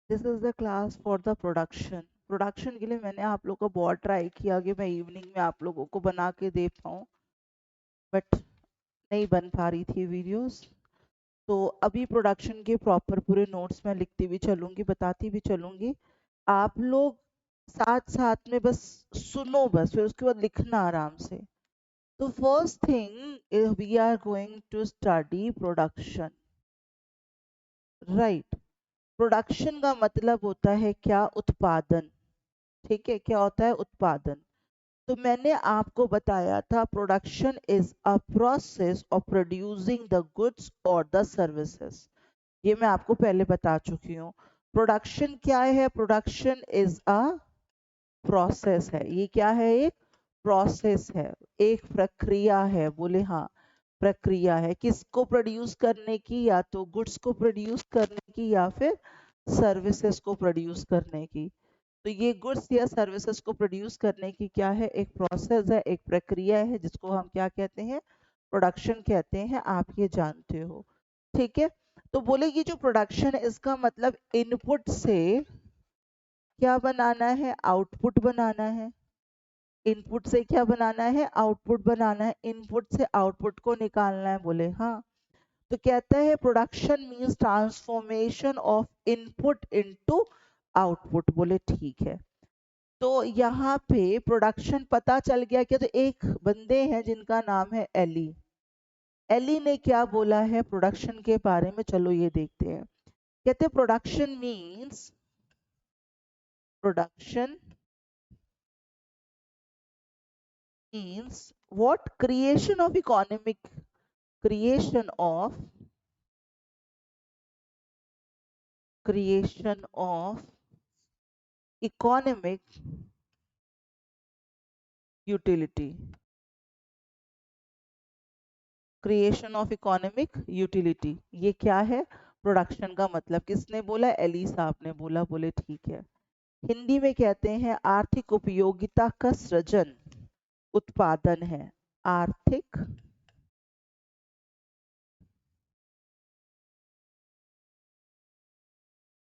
This is the class for the production. Production के लिए मैंने आप लोग को बहुत ट्राई किया कि मैं इवनिंग में आप लोगों को बना के दे पाऊँ, बट नहीं बन पा रही थी वीडियोस। तो अभी प्रोडक्शन के प्रॉपर पूरे नोट्स मैं लिखती भी चलूँगी, बताती भी चलूँगी। आप लोग साथ साथ में बस सुनो, बस फिर उसके बाद लिखना आराम से। तो first thing we are going to study production, right. Production का मतलब होता है क्या? उत्पादन। ठीक है, क्या होता है? उत्पादन। तो मैंने आपको बताया था production is a process of producing the goods और द सर्विसेज। ये मैं आपको पहले बता चुकी हूँ। प्रोडक्शन क्या है? प्रोडक्शन इज अ प्रोसेस है। ये क्या है? एक प्रोसेस है, एक प्रक्रिया है। बोले हाँ, प्रक्रिया है। किसको प्रोड्यूस करने की? या तो गुड्स को प्रोड्यूस करने की या फिर सर्विसेज को प्रोड्यूस करने की। तो ये गुड्स या सर्विसेज को प्रोड्यूस करने की क्या है? एक प्रोसेस है, एक प्रक्रिया है, जिसको हम क्या कहते हैं? प्रोडक्शन कहते हैं। आप ये जानते हो, ठीक है। तो बोले ये जो प्रोडक्शन है इसका मतलब इनपुट से क्या बनाना है? आउटपुट बनाना है। इनपुट से क्या बनाना है? आउटपुट बनाना है। इनपुट से आउटपुट को निकालना है। बोले हाँ। तो कहता है production means transformation of input into output. बोले ठीक है। तो यहाँ पे प्रोडक्शन पता चल गया कि तो एक बंदे हैं जिनका नाम है एली। एली ने क्या बोला है प्रोडक्शन के बारे में? चलो ये देखते हैं। कहते production means what? Creation of economic, creation of creation of economic utility, creation of economic utility. ये क्या है? प्रोडक्शन का मतलब किसने बोला? एली साहब ने बोला। बोले ठीक है। हिंदी में कहते हैं आर्थिक उपयोगिता का सृजन उत्पादन है। आर्थिक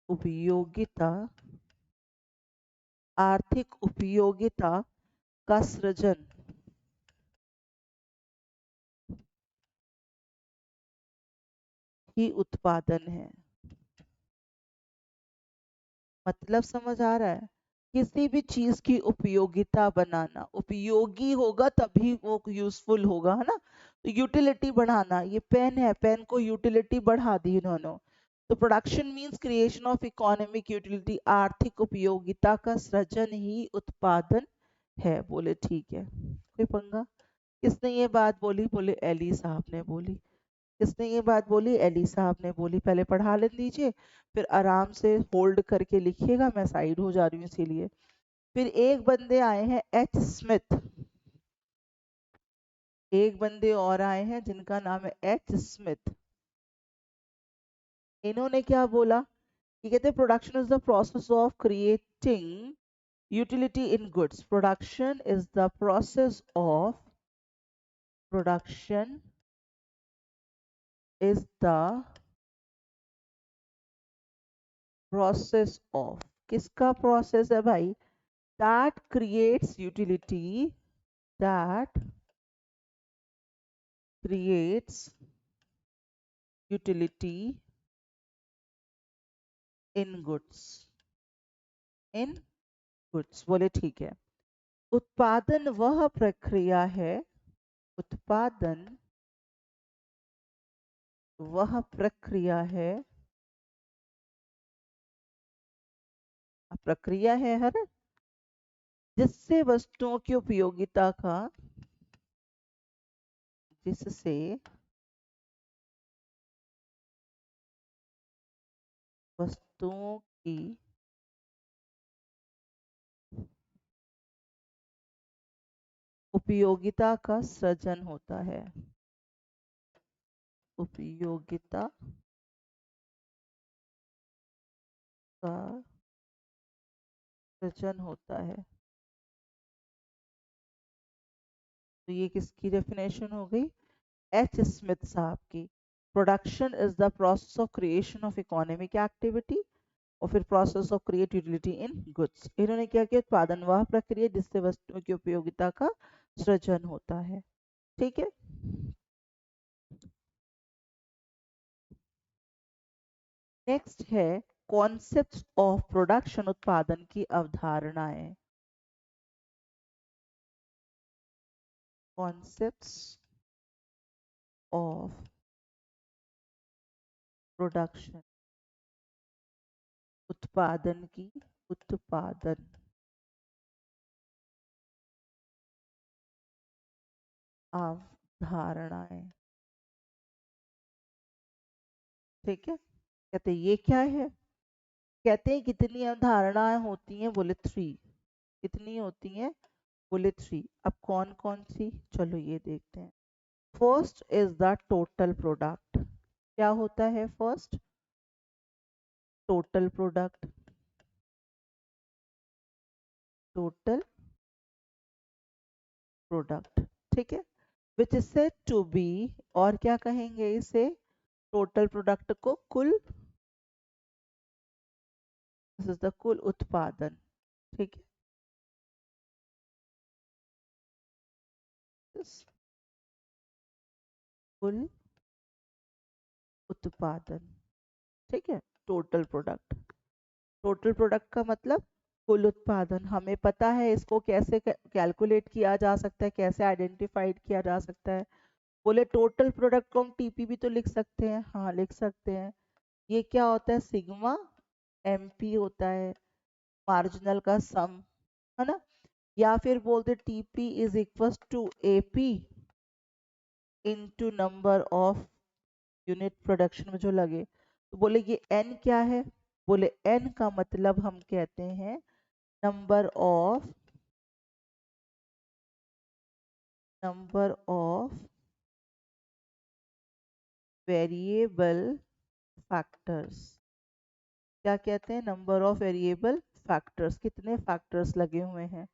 उपयोगिता, आर्थिक उपयोगिता का सृजन ही उत्पादन है। मतलब समझ आ रहा है? किसी भी चीज की उपयोगिता बनाना, उपयोगी होगा तभी वो यूजफुल होगा, है ना। तो यूटिलिटी बढ़ाना, ये पेन है, पेन को यूटिलिटी बढ़ा दी इन्होंने। तो production means creation of economic utility, आर्थिक उपयोगिता का सृजन ही उत्पादन है। बोले ठीक है, कोई पंगा? किसने ये बात बोली? बोले एली साहब ने बोली। किसने ये बात बोली? एली साहब ने बोली। पहले पढ़ा ले दीजिए, फिर आराम से होल्ड करके लिखिएगा। मैं साइड हो जा रही हूँ इसीलिए। फिर एक बंदे आए हैं एच स्मिथ। एक बंदे और आए हैं जिनका नाम है एच स्मिथ। इन्होंने क्या बोला कि कहते production is the process of creating utility in goods. Production is the process of, production is the process of, किसका प्रोसेस है भाई? that creates utility, that creates utility in goods, in goods। बोले ठीक है। उत्पादन वह प्रक्रिया है, उत्पादन वह प्रक्रिया है, प्रक्रिया है ना, जिससे वस्तुओं की उपयोगिता का, जिससे वस्तुओं की उपयोगिता का सृजन होता है, उपयोगिता का सृजन होता है। तो ये किसकी डेफिनेशन हो गई? एच स्मिथ साहब की। Production is the process of creation of economic activity और फिर process of create utility in goods. इन्होंने क्या किया, उत्पादन वह प्रक्रिया जिससे वस्तुओं की उपयोगिता का सृजन होता है। ठीक है, नेक्स्ट है कॉन्सेप्ट्स ऑफ प्रोडक्शन, उत्पादन की अवधारणाएं। कॉन्सेप्ट्स ऑफ प्रोडक्शन, उत्पादन की, उत्पादन अवधारणाएं। ठीक है, कहते हैं ये क्या है, कहते हैं कितनी अवधारणाएं होती हैं, बोले 3। कितनी होती हैं, बोले 3। अब कौन कौन सी, चलो ये देखते हैं। First is the total product. क्या होता है first, total product, total product. ठीक है, which is said to be, और क्या कहेंगे इसे, टोटल प्रोडक्ट को कुल, दिस इज द कुल उत्पादन। ठीक है, this कुल उत्पादन। ठीक है, टोटल प्रोडक्ट, टोटल प्रोडक्ट का मतलब कुल उत्पादन। हमें पता है इसको कैसे कैलकुलेट किया जा सकता है, कैसे आइडेंटिफाइड किया जा सकता है। बोले टोटल प्रोडक्ट को हम टीपी भी तो लिख सकते हैं, हाँ लिख सकते हैं। ये क्या होता है, सिग्मा एमपी होता है, मार्जिनल का सम, है ना। या फिर बोलते TP is equal to AP into number of unit production में जो लगे। तो बोले ये एन क्या है, बोले एन का मतलब हम कहते हैं नंबर ऑफ वेरिएबल फैक्टर्स। क्या कहते हैं, नंबर ऑफ वेरिएबल फैक्टर्स, कितने फैक्टर्स लगे हुए हैं।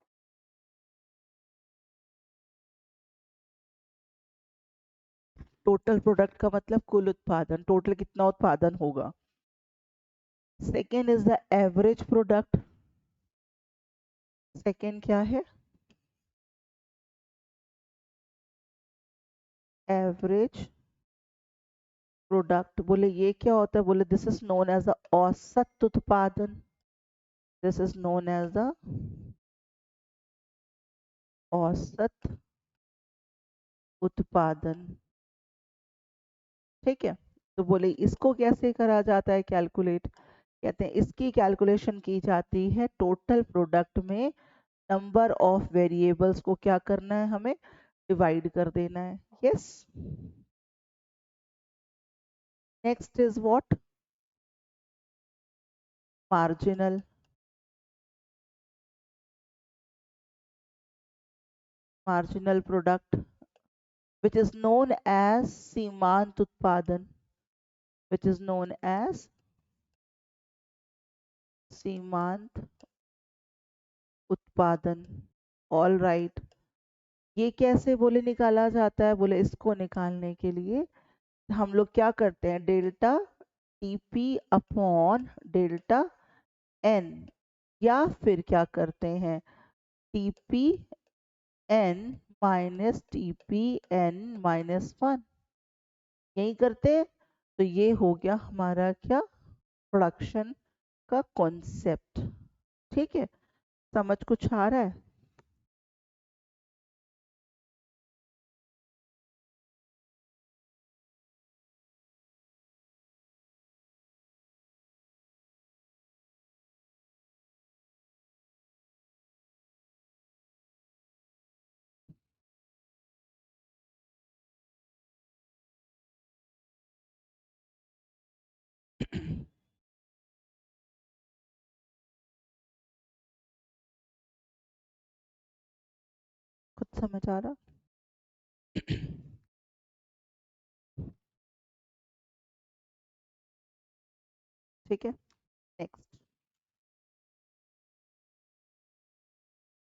टोटल प्रोडक्ट का मतलब कुल उत्पादन, टोटल कितना उत्पादन होगा। Second is the average product. Second क्या है, एवरेज प्रोडक्ट। बोले ये क्या होता है, बोले this is known as the औसत उत्पादन, this is known as the औसत उत्पादन। ठीक है, तो बोले इसको कैसे करा जाता है कैलकुलेट, कहते हैं इसकी कैलकुलेशन की जाती है टोटल प्रोडक्ट में नंबर ऑफ वेरिएबल्स को क्या करना है, हमें डिवाइड कर देना है। Yes, next is what, marginal, marginal product which is known as सीमांत उत्पादन, which is known as सीमांत उत्पादन। ऑल राइट, ये कैसे बोले निकाला जाता है, बोले इसको निकालने के लिए हम लोग क्या करते हैं, delta TP upon delta N, या फिर क्या करते हैं TP N minus TP N minus 1, यही करते हैं। तो ये हो गया हमारा क्या, प्रोडक्शन का कॉन्सेप्ट। ठीक है, समझ कुछ आ रहा है। कुछ समझ आ रहा। ठीक है, नेक्स्ट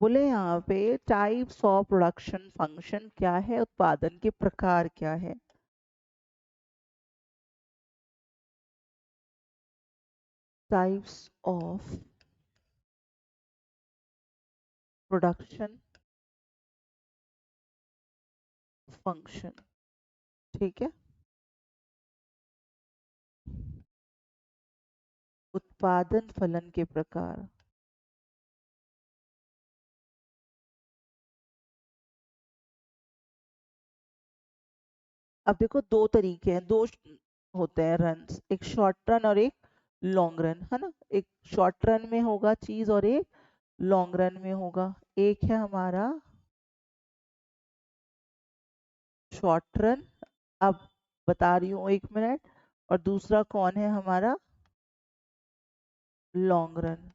बोले यहाँ पे टाइप्स ऑफ प्रोडक्शन फंक्शन क्या है, उत्पादन के प्रकार क्या है। Types of production function. ठीक है, उत्पादन फलन के प्रकार। अब देखो दो तरीके हैं, होते हैं रन्स, एक शॉर्ट रन और एक लॉन्ग रन, है ना। एक शॉर्ट रन में होगा चीज और एक लॉन्ग रन में होगा। एक है हमारा शॉर्ट रन, अब बता रही हूँ 1 मिनट, और दूसरा कौन है हमारा लॉन्ग रन।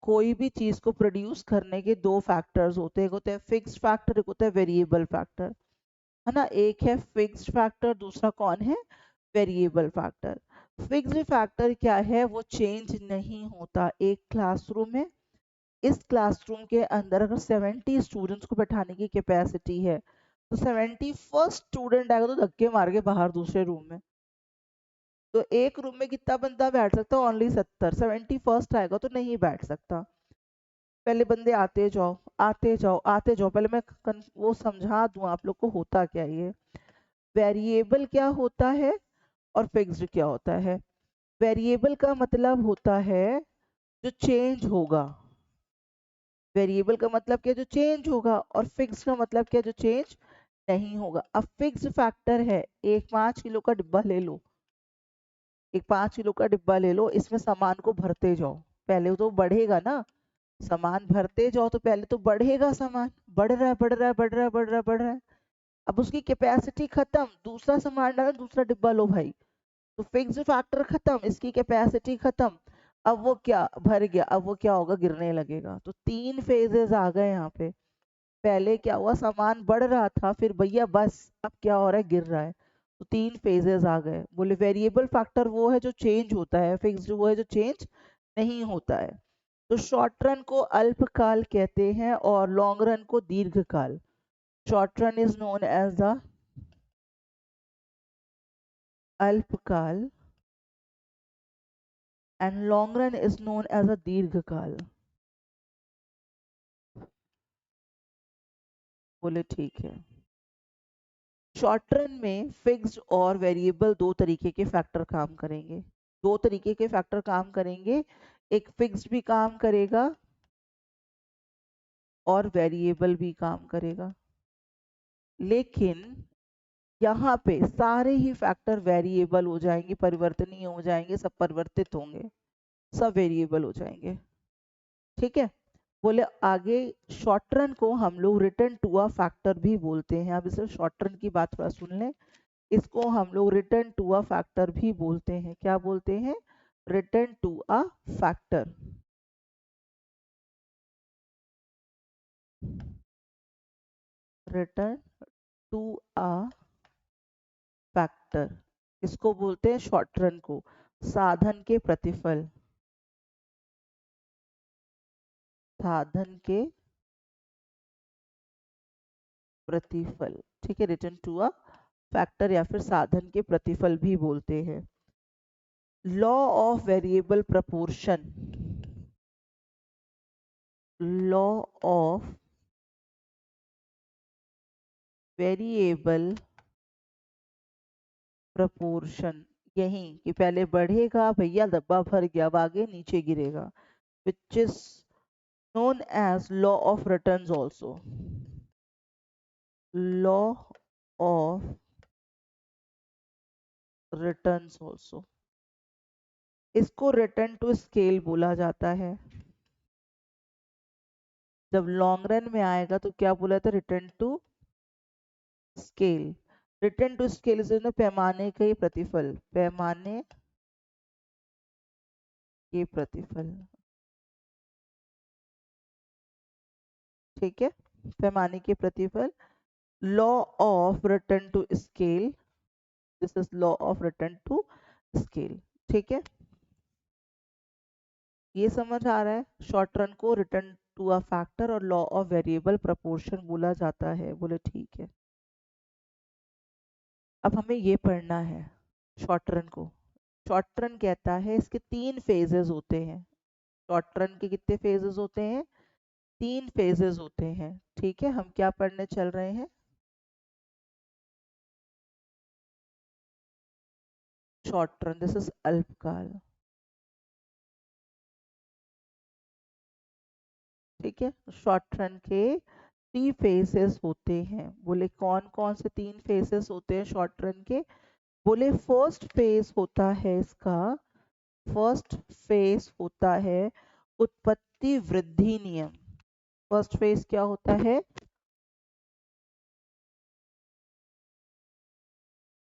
कोई भी चीज को प्रोड्यूस करने के दो फैक्टर्स होते हैं, एक होता है फिक्स्ड फैक्टर, एक होता है वेरिएबल फैक्टर, है ना। एक है फिक्स्ड फैक्टर, दूसरा कौन है वेरिएबल फैक्टर। फिक्स्ड फैक्टर क्या है, वो चेंज नहीं होता। एक क्लासरूम है, इस क्लासरूम के अंदर अगर 70 स्टूडेंट्स को बैठाने की कैपेसिटी है, तो 71st स्टूडेंट आएगा तो धक्के मार के बाहर दूसरे रूम में। तो एक रूम में कितना बंदा बैठ सकता है, ओनली 70। 71st आएगा तो नहीं बैठ सकता। पहले बंदे आते जाओ आते जाओ आते जाओ, पहले मैं वो समझा दूं आप लोग को होता क्या ये। वेरिएबल क्या होता है और फिक्स्ड क्या होता है। वेरिएबल का मतलब होता है जो चेंज होगा। वेरिएबल का मतलब क्या, जो चेंज होगा, और फिक्स का मतलब क्या, जो चेंज नहीं होगा। अब फिक्स फैक्टर है, एक 5 किलो का डिब्बा ले लो, एक 5 किलो का डिब्बा ले लो, इसमें सामान को भरते जाओ, पहले तो बढ़ेगा ना। सामान भरते जाओ तो पहले तो बढ़ेगा सामान, बढ़ रहा है बढ़ रहा है बढ़ रहा है बढ़ रहा है बढ़ रहा है। अब उसकी कैपेसिटी खत्म, दूसरा सामान डालो, दूसरा डिब्बा लो भाई, तो फिक्स फैक्टर खत्म, इसकी कैपेसिटी खत्म। अब वो क्या भर गया, अब वो क्या होगा, गिरने लगेगा। तो 3 फेजेस आ गए यहाँ पे। पहले क्या हुआ, सामान बढ़ रहा था, फिर भैया बस अब क्या हो रहा है, गिर रहा है। तो 3 फेजेस आ गए। बोले वेरिएबल फैक्टर वो है जो चेंज होता है, फिक्स्ड वो है जो चेंज नहीं होता है। तो शॉर्ट रन को अल्पकाल कहते हैं और लॉन्ग रन को दीर्घकाल। Short run is known as the अल्पकाल and long run is known as a दीर्घकाल। बोले ठीक है। शॉर्ट रन में फिक्स्ड और वेरिएबल दो तरीके के फैक्टर काम करेंगे। दो तरीके के फैक्टर काम करेंगे, एक फिक्स्ड भी काम करेगा और वेरिएबल भी काम करेगा। लेकिन यहाँ पे सारे ही फैक्टर वेरिएबल हो जाएंगे, परिवर्तनीय हो जाएंगे, सब परिवर्तित होंगे, सब वेरिएबल हो जाएंगे। ठीक है। बोले आगे, शॉर्ट रन को हम लोग रिटर्न टू अ फैक्टर भी बोलते हैं। अब इसे शॉर्ट रन की बात थोड़ा सुन लें। इसको हम लोग रिटर्न टू अ फैक्टर भी बोलते हैं। क्या बोलते हैं, return to a factor. Return to a factor, इसको बोलते हैं शॉर्ट रन को साधन के प्रतिफल। साधन के प्रतिफल, ठीक है, रिटर्न टू अ फैक्टर या फिर साधन के प्रतिफल भी बोलते हैं। Law of variable proportion, law of variable proportion, यही कि पहले बढ़ेगा भैया, डब्बा भर गया, अब आगे नीचे गिरेगा, which is known as law of returns also. Law of returns also, इसको रिटर्न टू स्केल बोला जाता है। जब लॉन्ग रन में आएगा तो क्या बोला था, return to scale. Return to scale is पैमाने के प्रतिफल, पैमाने के प्रतिफल। ठीक है, पैमाने के प्रतिफल। Law of return to scale, this is law of return to scale. ठीक है, ये समझ आ रहा है। शॉर्ट रन को रिटर्न टू अ फैक्टर और लॉ ऑफ वेरिएबल प्रपोर्शन बोला जाता है। बोले ठीक है। अब हमें ये पढ़ना है शॉर्ट रन को। शॉर्ट रन कहता है इसके 3 फेजेस होते हैं। शॉर्ट रन के कितने फेजेस होते हैं? 3 फेजेस होते हैं। ठीक है, हम क्या पढ़ने चल रहे हैं? शॉर्ट रन, दिस इज अल्पकाल। ठीक है, शॉर्ट रन के 3 फेजेस होते हैं। बोले कौन कौन से 3 फेजेस होते हैं शॉर्ट रन के? बोले फर्स्ट फेज होता है इसका, फर्स्ट फेज होता है उत्पत्ति वृद्धि नियम। फर्स्ट फेज क्या होता है?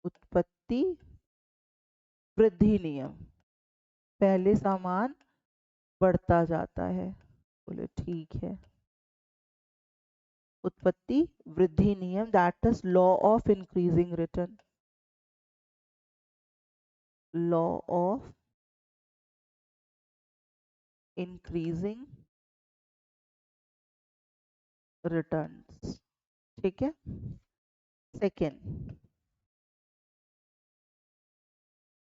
उत्पत्ति वृद्धि नियम। पहले सामान बढ़ता जाता है। बोले ठीक है। उत्पत्ति वृद्धि नियम, that is law of increasing return. Law of increasing returns. ठीक है। सेकेंड,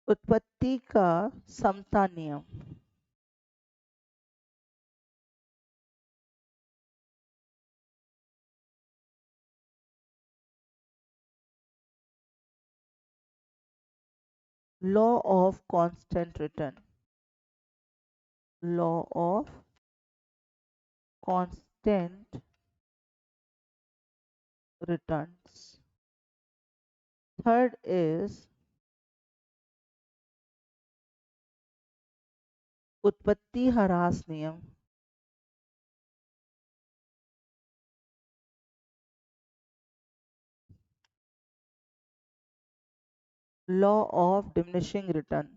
उत्पत्ति का समता नियम। Law of constant return. Law of constant returns. Third is उत्पत्ति ह्रास नियम। Law of diminishing return.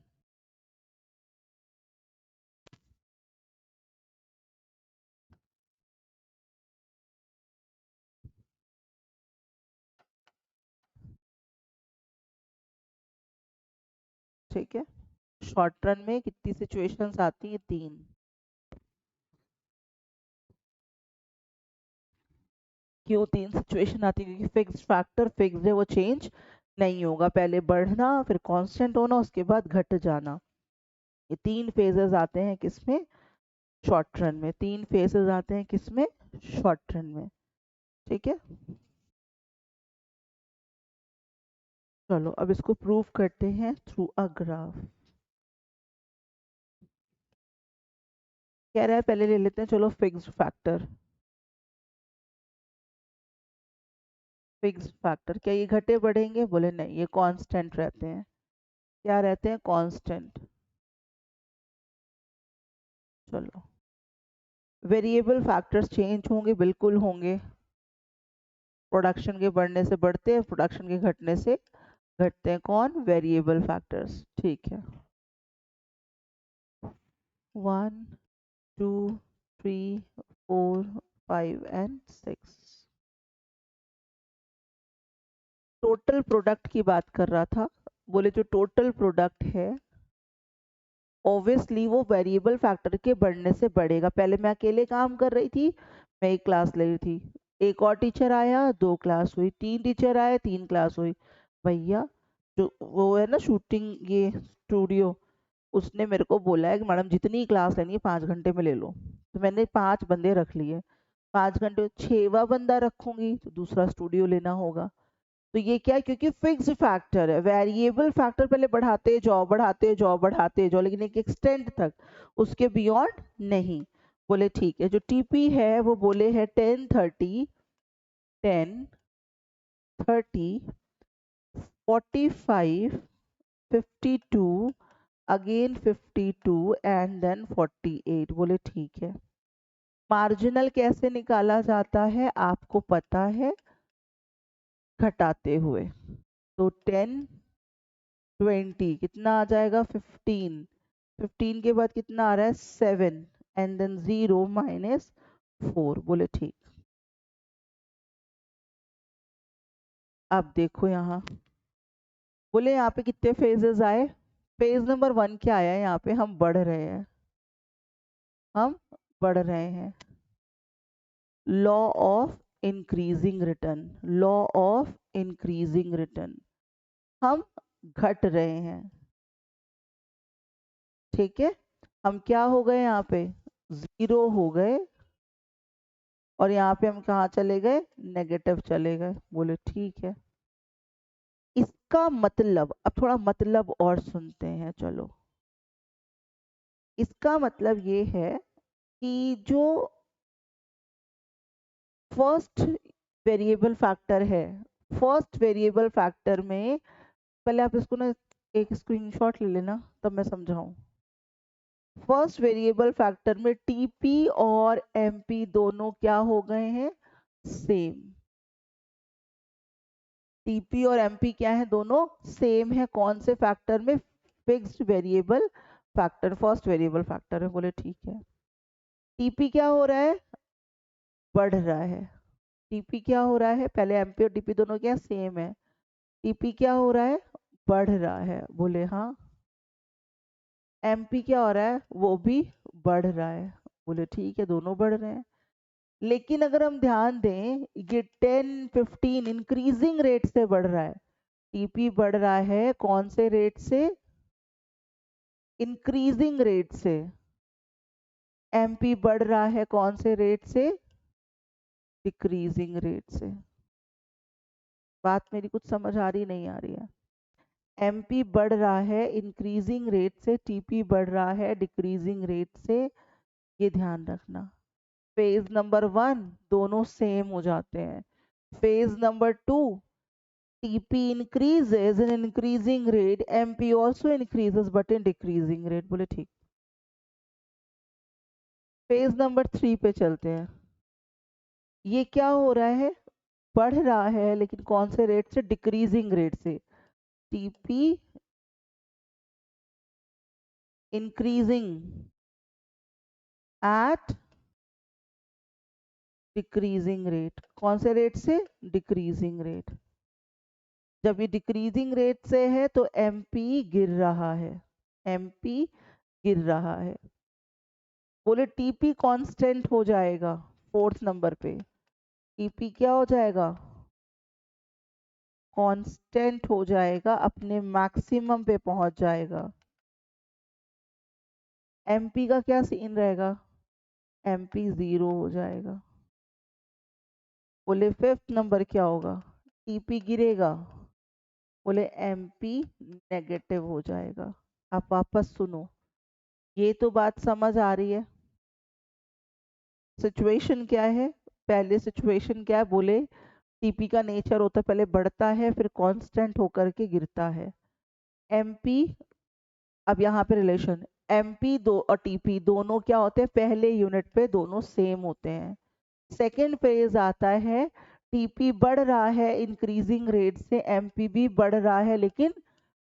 ठीक है, शॉर्ट रन में कितनी सिचुएशंस आती हैं? 3। क्यों 3 सिचुएशन आती है? क्योंकि फिक्स्ड फैक्टर फिक्स्ड है, वो चेंज नहीं होगा। पहले बढ़ना, फिर कांस्टेंट होना, उसके बाद घट जाना। ये 3 फेजेस आते हैं किसमें? शॉर्ट रन में। 3 फेजेस आते हैं किसमें? शॉर्ट रन में। ठीक है, चलो अब इसको प्रूव करते हैं थ्रू अ ग्राफ। कह रहा है पहले ले लेते हैं, चलो फिक्स्ड फैक्टर। फिक्स्ड फैक्टर क्या ये घटे बढ़ेंगे? बोले नहीं, ये कांस्टेंट रहते हैं। क्या रहते हैं? कांस्टेंट। चलो, वेरिएबल फैक्टर्स चेंज होंगे? बिल्कुल होंगे। प्रोडक्शन के बढ़ने से बढ़ते हैं, प्रोडक्शन के घटने से घटते हैं। कौन? Variable factors. ठीक है, 1 2 3 4 5 एंड 6। टोटल प्रोडक्ट की बात कर रहा था। बोले जो टोटल प्रोडक्ट है ऑब्वियसली वो वेरिएबल फैक्टर के बढ़ने से बढ़ेगा। पहले मैं अकेले काम कर रही थी, मैं एक क्लास ले रही थी, एक और टीचर आया, 2 क्लास हुई, 3 टीचर आए, 3 क्लास हुई। भैया जो वो है ना शूटिंग ये स्टूडियो, उसने मेरे को बोला है कि मैडम जितनी क्लास लेनी है 5 घंटे में ले लो। तो मैंने 5 बंदे रख लिए। 5 घंटे 6वां बंदा रखूंगी तो दूसरा स्टूडियो लेना होगा। तो ये क्या है? क्योंकि फिक्स्ड फैक्टर है। वेरिएबल फैक्टर पहले बढ़ाते जाओ बढ़ाते जाओ, लेकिन एक एक्सटेंट तक, उसके बियॉन्ड नहीं। बोले ठीक है। जो टीपी है वो बोले है 10 30 10 30 45 52 अगेन 52 एंड देन 48। बोले ठीक है। मार्जिनल कैसे निकाला जाता है आपको पता है? घटाते हुए। तो 10 20 कितना आ जाएगा? 15। 15 के बाद कितना आ रहा है? 7 एंड देन 0 माइनस 4। बोले ठीक। अब देखो यहाँ, बोले यहाँ पे कितने फेजेस आए? फेज नंबर 1 क्या आया? यहाँ पे हम बढ़ रहे हैं, हम बढ़ रहे हैं। Law of increasing return. Law of increasing return. हम घट रहे हैं। ठीक है, हम क्या हो गए यहाँ पे, 0 हो गए, और यहाँ पे हम कहाँ चले गए, नेगेटिव चले गए। बोले ठीक है। इसका मतलब, अब थोड़ा मतलब और सुनते हैं, चलो। इसका मतलब ये है कि जो फर्स्ट वेरिएबल फैक्टर है, फर्स्ट वेरिएबल फैक्टर में, पहले आप इसको ना एक स्क्रीनशॉट ले लेना, तब मैं समझाऊं। फर्स्ट वेरिएबल फैक्टर में टीपी और एमपी दोनों क्या हो गए हैं, सेम। टीपी और एमपी क्या है, दोनों सेम है। कौन से फैक्टर में, fixed variable factor, first variable factor है। बोले ठीक है। टीपी क्या हो रहा है, बढ़ रहा है। टीपी क्या हो रहा है, पहले एमपी और टीपी दोनों क्या सेम है, टीपी क्या हो रहा है, बढ़ रहा है। बोले हाँ। एमपी क्या हो रहा है, वो भी बढ़ रहा है। बोले ठीक है, दोनों बढ़ रहे हैं। लेकिन अगर हम ध्यान दें, ये 10 15 इंक्रीजिंग रेट से बढ़ रहा है। टीपी बढ़ रहा है कौन से रेट से, इंक्रीजिंग रेट से। एमपी बढ़ रहा है कौन से रेट से, डिक्रीजिंग रेट से। बात मेरी कुछ समझ आ रही नहीं आ रही है। एमपी बढ़ रहा है इंक्रीजिंग रेट से, टीपी बढ़ रहा है डिक्रीजिंग रेट से। ये ध्यान रखना। फेज नंबर 1 दोनों सेम हो जाते हैं। Phase number 2, TP increases in increasing rate, MP also increases but in decreasing rate। बोले ठीक। फेज नंबर 3 पे चलते हैं। ये क्या हो रहा है, बढ़ रहा है, लेकिन कौन से रेट से, डिक्रीजिंग रेट से। TP increasing at decreasing rate. कौन से रेट से, डिक्रीजिंग रेट। जब ये डिक्रीजिंग रेट से है तो एमपी गिर रहा है, एमपी गिर रहा है। बोले टीपी कांस्टेंट हो जाएगा, फोर्थ नंबर पे। टीपी क्या हो जाएगा, कांस्टेंट हो जाएगा, अपने मैक्सिमम पे पहुंच जाएगा। एमपी का क्या सीन रहेगा, एमपी 0 हो जाएगा। बोले फिफ्थ नंबर क्या होगा, टीपी गिरेगा। बोले एमपी नेगेटिव हो जाएगा। आप वापस सुनो, ये तो बात समझ आ रही है। सिचुएशन क्या है, पहले सिचुएशन क्या है, बोले टीपी का नेचर होता है पहले बढ़ता है फिर कांस्टेंट होकर के गिरता है। एमपी, अब यहाँ पे रिलेशन, एमपी दो और टीपी दोनों क्या होते हैं, पहले यूनिट पे दोनों सेम होते हैं। सेकेंड फेज आता है, टीपी बढ़ रहा है इंक्रीजिंग रेट से, एमपी भी बढ़ रहा है लेकिन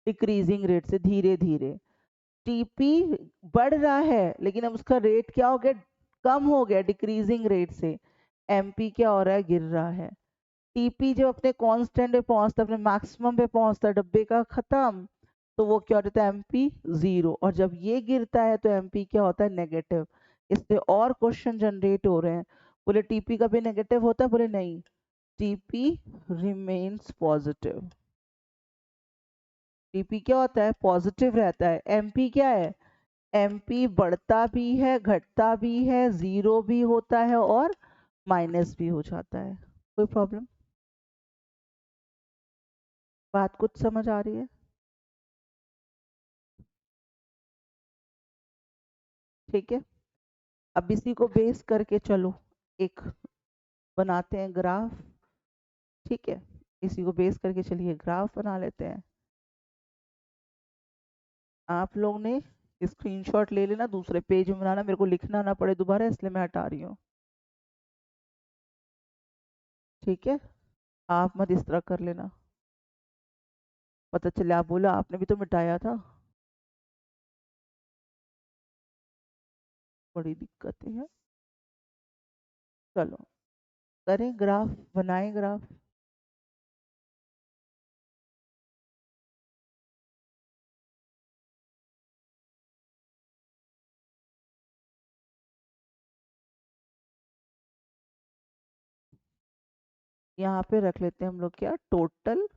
डिक्रीजिंग रेट से, धीरे धीरे। टीपी बढ़ रहा है लेकिन अब उसका रेट क्या हो गया, कम हो गया डिक्रीजिंग रेट से। एमपी क्या हो रहा है, गिर रहा है। टीपी जब अपने कांस्टेंट पे पहुंचता है, अपने मैक्सिमम पे पहुंचता है, डब्बे का खत्म, तो वो क्या होता है, एमपी 0। और जब ये गिरता है तो एमपी क्या होता है, नेगेटिव। इससे और क्वेश्चन जनरेट हो रहे हैं। बोले टीपी कभी नेगेटिव होता है, बोले नहीं, टीपी रिमेन्स पॉजिटिव। टीपी क्या होता है, पॉजिटिव रहता है। एमपी क्या है, एमपी बढ़ता भी है घटता भी है, 0 भी होता है और माइनस भी हो जाता है। कोई प्रॉब्लम, बात कुछ समझ आ रही है। ठीक है, अब इसी को बेस करके चलो एक बनाते हैं ग्राफ। ठीक है, इसी को बेस करके चलिए ग्राफ बना लेते हैं। आप लोग ने स्क्रीनशॉट ले लेना, दूसरे पेज में बनाना, मेरे को लिखना ना पड़े दोबारा, इसलिए मैं हटा रही हूँ। ठीक है, आप मत इस तरह कर लेना, पता चले आप बोला आपने भी तो मिटाया था। बड़ी दिक्कतें हैं। चलो करें ग्राफ, बनाएं ग्राफ। यहाँ पे रख लेते हैं हम लोग क्या, टोटल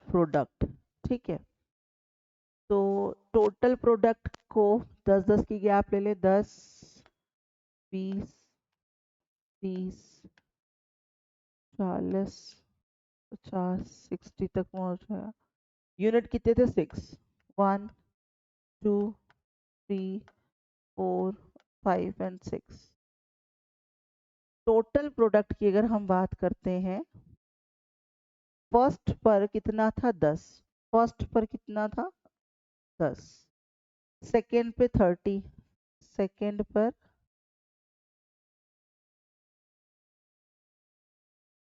प्रोडक्ट। ठीक है, तो टोटल प्रोडक्ट को 10-10 की गैप ले ले, 10, 20, 30, 40, 50, 60 तक पहुंच गया। यूनिट कितने थे? 6, 1, 2, 3, 4, 5 एंड 6। टोटल प्रोडक्ट की अगर हम बात करते हैं, फर्स्ट पर कितना था? 10। फर्स्ट पर कितना था? 10। सेकेंड पे 30, सेकेंड पर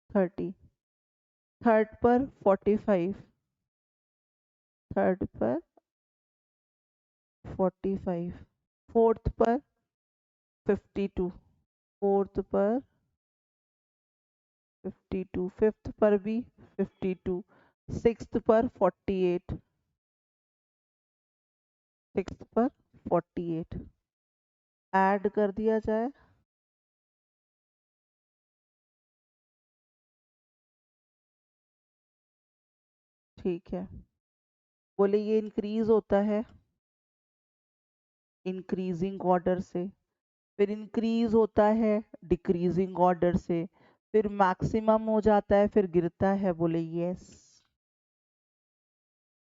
30, थर्ड पर 45, थर्ड पर 45, फोर्थ पर 52, फोर्थ पर 52, फिफ्थ पर भी 52, सिक्स्थ पर 48, सिक्स्थ पर 48 ऐड कर दिया जाए। ठीक है, बोले ये इंक्रीज होता है इंक्रीजिंग ऑर्डर से, फिर इंक्रीज होता है डिक्रीजिंग ऑर्डर से, फिर मैक्सिमम हो जाता है, फिर गिरता है। बोले यस।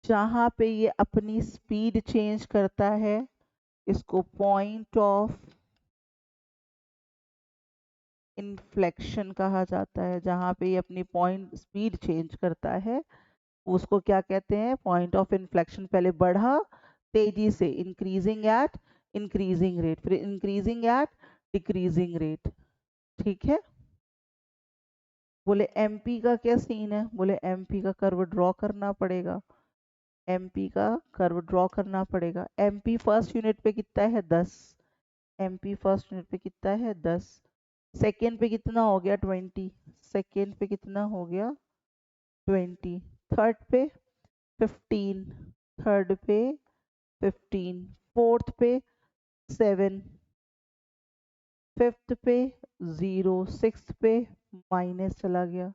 जहां पे ये अपनी स्पीड चेंज करता है इसको पॉइंट ऑफ इन्फ्लेक्शन कहा जाता है। जहां पे ये अपनी पॉइंट स्पीड चेंज करता है उसको क्या कहते हैं? Point of inflection. पहले बढ़ा तेजी से, इंक्रीजिंग एट इंक्रीजिंग रेट, फिर इंक्रीजिंग एट डिक्रीजिंग रेट। ठीक है। बोले एमपी का क्या सीन है? बोले एमपी का कर्व ड्रॉ करना पड़ेगा, एमपी का कर्व ड्रॉ करना पड़ेगा। एमपी फर्स्ट यूनिट पे कितना है? 10। एमपी फर्स्ट यूनिट पे कितना है? 10। सेकेंड पे कितना हो गया? 20। सेकेंड पे कितना हो गया? 20। थर्ड पे 15, थर्ड पे 15, फोर्थ पे 7, फिफ्थ पे 0, सिक्स्थ पे माइनस चला गया।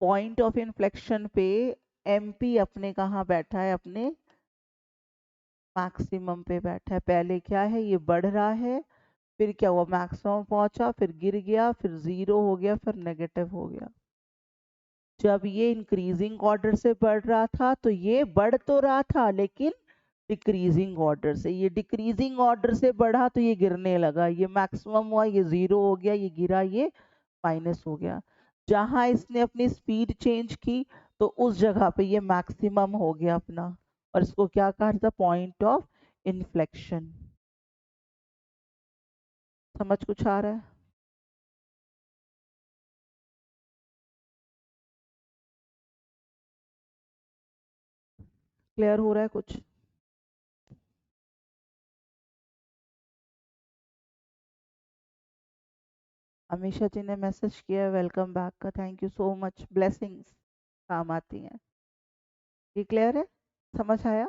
पॉइंट ऑफ इन्फ्लेक्शन पे एमपी अपने कहाँ बैठा है? अपने मैक्सिमम पे बैठा है। पहले क्या है? ये बढ़ रहा है, फिर क्या हुआ? मैक्सिमम पहुंचा, फिर गिर गया, फिर 0 हो गया, फिर नेगेटिव हो गया। जब ये इंक्रीजिंग ऑर्डर से बढ़ रहा था तो ये बढ़ तो रहा था लेकिन डिक्रीजिंग ऑर्डर से। ये डिक्रीजिंग ऑर्डर से बढ़ा तो ये गिरने लगा, ये मैक्सिमम हुआ, ये 0 हो गया, ये गिरा, ये माइनस हो गया। जहां इसने अपनी स्पीड चेंज की तो उस जगह पे ये मैक्सिमम हो गया अपना, और इसको क्या कहा था? Point of inflection. समझ कुछ आ रहा है? क्लियर हो रहा है कुछ? अमीषा जी ने मैसेज किया है वेलकम बैक का, thank you so much. Blessings काम आती हैं। ये क्लियर है? समझ आया?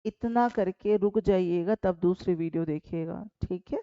इतना करके रुक जाइएगा तब दूसरी वीडियो देखिएगा। ठीक है।